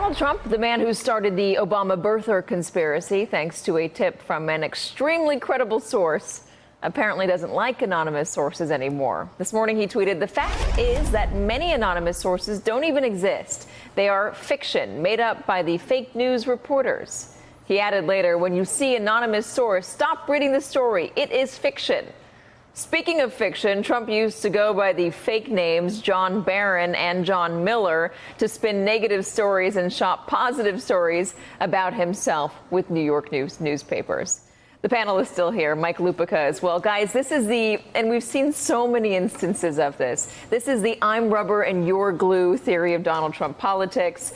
Donald Trump, the man who started the Obama birther conspiracy thanks to a tip from an extremely credible source, apparently doesn't like anonymous sources anymore. This morning he tweeted, "The fact is that many anonymous sources don't even exist. They are fiction made up by the fake news reporters." He added later, "When you see anonymous source, stop reading the story. It is fiction." Speaking of fiction, Trump used to go by the fake names John Barron and John Miller to spin negative stories and shop positive stories about himself with New York newspapers. The panel is still here. Mike Lupica as well. Guys, this is and we've seen so many instances of this. This is the I'm rubber and you're glue theory of Donald Trump politics.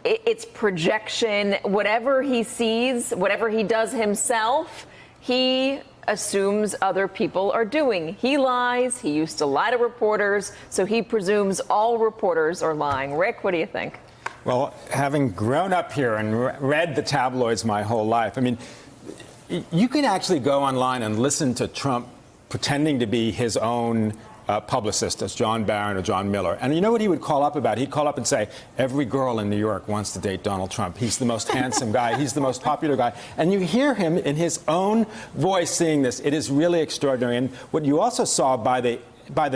It's projection. Whatever he sees, whatever he does himself, he assumes other people are doing. He lies. He used to lie to reporters, so he presumes all reporters are lying. Rick, what do you think? Well, having grown up here and read the tabloids my whole life, I mean, you can actually go online and listen to Trump pretending to be his own publicist, as John Barron or John Miller. And you know what he would call up about? He'd call up and say, every girl in New York wants to date Donald Trump. He's the most handsome guy. He's the most popular guy. And you hear him in his own voice saying this. It is really extraordinary. And what you also saw by the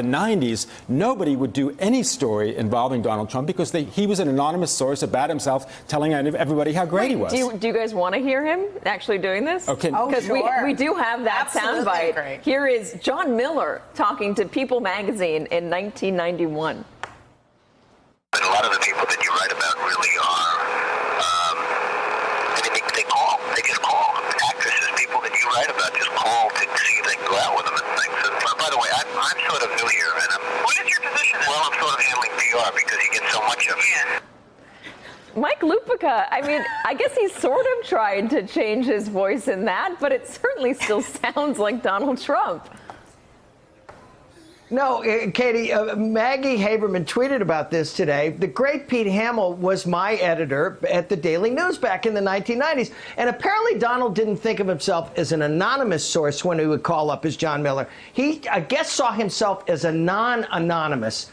90s, nobody would do any story involving Donald Trump because he was an anonymous source about himself telling everybody how great he was. Do you guys want to hear him actually doing this? Okay. Because we do have that soundbite. Great. Here is John Miller talking to People magazine in 1991. A lot of the people that you write about really are, they call. They just call. Actresses, people that you write about just call to see if they can go out with them and things. And, by the way, I'm sort of new here, and what is your position? Well, I'm sort of handling PR because you get so much of it. Mike Lupica, I mean, I guess he sort of tried to change his voice in that, but it certainly still sounds like Donald Trump. No, Katie, Maggie Haberman tweeted about this today. The great Pete Hamill was my editor at the Daily News back in the 1990s. And apparently Donald didn't think of himself as an anonymous source when he would call up as John Miller. He, I guess, saw himself as a non-anonymous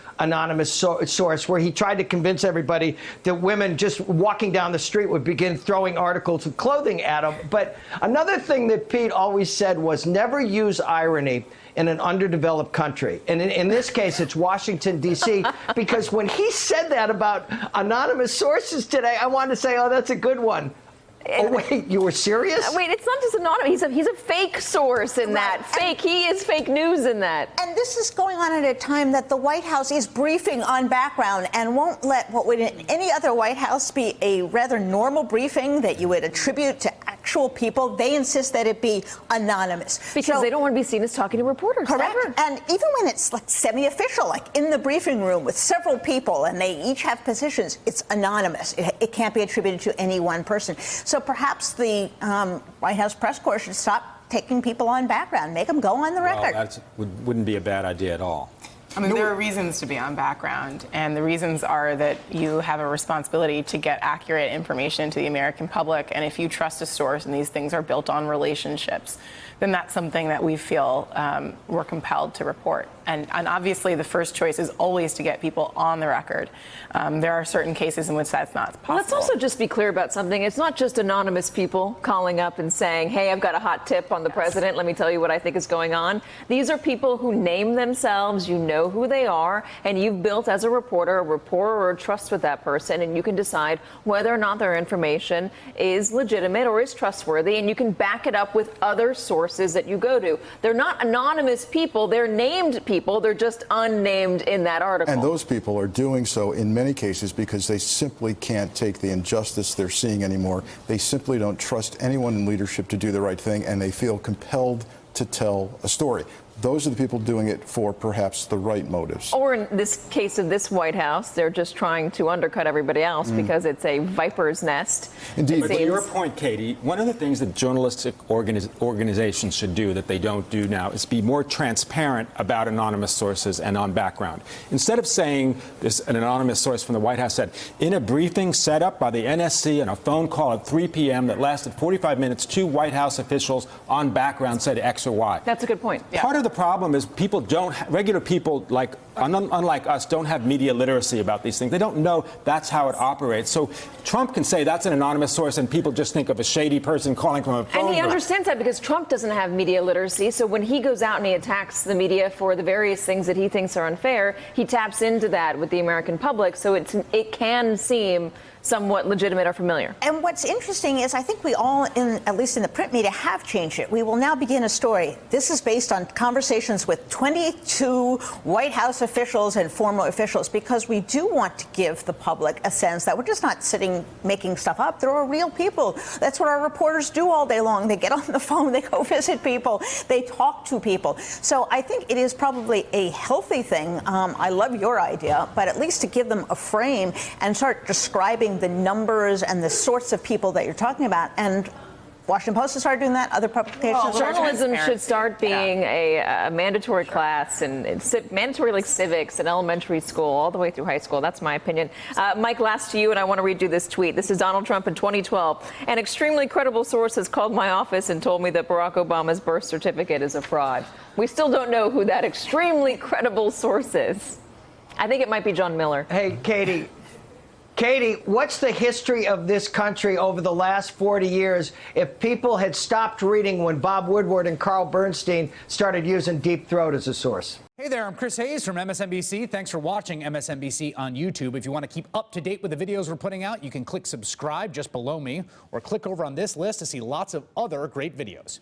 source where he tried to convince everybody that women just walking down the street would begin throwing articles of clothing at him. But another thing that Pete always said was never use irony in an underdeveloped country. And in this case, it's Washington, D.C., because when he said that about anonymous sources today, I wanted to say, oh, that's a good one. Oh, wait, you were serious? Wait, it's not just anonymous. He's a fake source in that. Fake. He is fake news in that. And this is going on at a time that the White House is briefing on background and won't let what would in any other White House be a rather normal briefing that you would attribute to actual people. They insist that it be anonymous. Because they don't want to be seen as talking to reporters. Correct. Ever. And even when it's like semi-official, like in the briefing room with several people and they each have positions, it's anonymous. It can't be attributed to any one person. So perhaps the White House press corps should stop taking people on background, make them go on the record. Well, that wouldn't be a bad idea at all. I mean, there are reasons to be on background, and the reasons are that you have a responsibility to get accurate information to the American public, and if you trust a source and these things are built on relationships, then that's something that we feel we're compelled to report. And obviously, the first choice is always to get people on the record. There are certain cases in which that's not possible. Let's also just be clear about something. It's not just anonymous people calling up and saying, hey, I've got a hot tip on the president. Let me tell you what I think is going on. These are people who name themselves. You know who they are. And you've built, as a reporter, a rapport or a trust with that person. And you can decide whether or not their information is legitimate or is trustworthy. And you can back it up with other sources that you go to. They're not anonymous people. They're named people. They're just unnamed in that article. And those people are doing so in many cases because they simply can't take the injustice they're seeing anymore. They simply don't trust anyone in leadership to do the right thing, and they feel compelled to tell a story. Those are the people doing it for perhaps the right motives. Or in this case of this White House, they're just trying to undercut everybody else because it's a viper's nest. Indeed. But to your point, Katie, one of the things that journalistic organizations should do that they don't do now is be more transparent about anonymous sources and on background. Instead of saying this, an anonymous source from the White House said, in a briefing set up by the NSC and a phone call at 3 p.m. that lasted 45 minutes, 2 White House officials on background said X or Y. That's a good point. Part of the the problem is regular people unlike us don't have media literacy about these things. They don't know that's how it operates. So Trump can say that's an anonymous source and people just think of a shady person calling from a phone. And he understands that because Trump doesn't have media literacy. So when he goes out and he attacks the media for the various things that he thinks are unfair, he taps into that with the American public. So it can seem somewhat legitimate or familiar. And what's interesting is I think we all, at least in the print media, have changed it. We will now begin a story. This is based on conversations with 22 White House officials and former officials, because we do want to give the public a sense that we're just not sitting making stuff up. There are real people. That's what our reporters do all day long. They get on the phone, they go visit people, they talk to people. So I think it is probably a healthy thing. I love your idea, but at least to give them a frame and start describing the numbers and the sorts of people that you're talking about. And Washington Post has started doing that. Other publications. Well, journalism should start being a mandatory class and mandatory like civics in elementary school all the way through high school. That's my opinion. Mike, last to you, and I want to read you this tweet. This is Donald Trump in 2012. An extremely credible source has called my office and told me that Barack Obama's birth certificate is a fraud. We still don't know who that extremely credible source is. I think it might be John Miller. Hey, Katie, what's the history of this country over the last 40 years if people had stopped reading when Bob Woodward and Carl Bernstein started using Deep Throat as a source? Hey there, I'm Chris Hayes from MSNBC. Thanks for watching MSNBC on YouTube. If you want to keep up to date with the videos we're putting out, you can click subscribe just below me or click over on this list to see lots of other great videos.